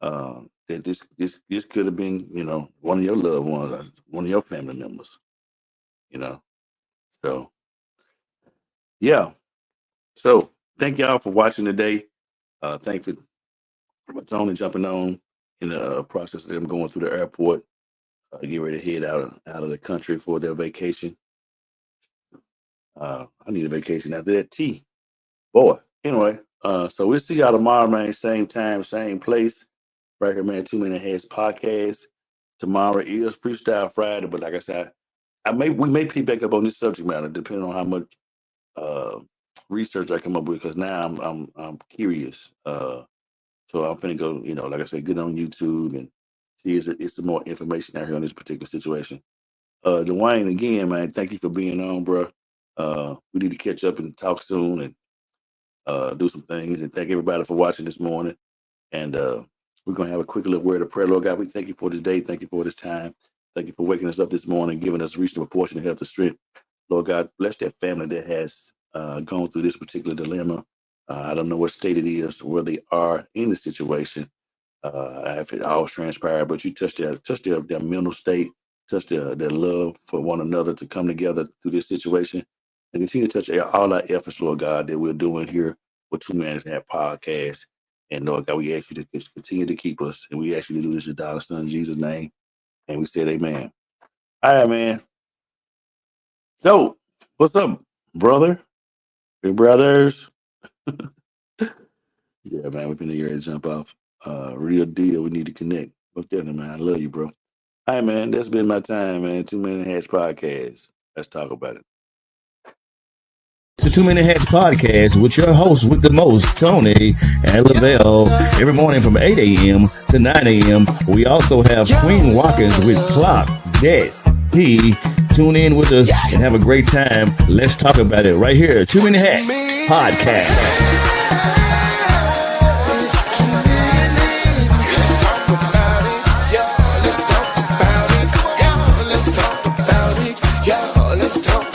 That this could have been, one of your loved ones, one of your family members. You know. So yeah. So thank y'all for watching today. Thank you Tony jumping on in the process of them going through the airport, get ready to head out of the country for their vacation. I need a vacation after that tea. Boy. Anyway, so we'll see y'all tomorrow, man. Same time, same place. Right here, man. 2 Minute Heads podcast. Tomorrow is Freestyle Friday, but like I said, we may pick back up on this subject matter depending on how much research I come up with. Because now I'm curious. So I'm gonna go, like I said, get on YouTube and see is some more information out here on this particular situation. Dwayne, again, man, thank you for being on, bro. We need to catch up and talk soon and do some things. And thank everybody for watching this morning. And we're going to have a quick little word of prayer. Lord God, we thank you for this day. Thank you for this time. Thank you for waking us up this morning, giving us a reasonable portion of health and strength. Lord God, bless that family that has gone through this particular dilemma. I don't know what state it is, where they are in the situation. If it all transpired, but you touch their mental state, touch their love for one another to come together through this situation, and continue to touch all our efforts, Lord God, that we're doing here with 2 Minutes Have podcast. And Lord God, we ask you to continue to keep us, and we ask you to do this in your son Jesus' name. And we said, Amen. All right, man. So, what's up, brother? Hey, brothers. Yeah, man, we've been here to jump off. Real deal. We need to connect. What's that, man? I love you, bro. All right, man. That's been my time, man. 2 Minute Heads podcast. Let's talk about it. It's the 2 Minute Heads podcast with your host with the most, Tony and Lavelle. Every morning from 8 a.m. to 9 a.m. We also have Queen Watkins with Clock Dead. Tune in with us and have a great time. Let's talk about it right here. 2 Minute Heads podcast. Let's talk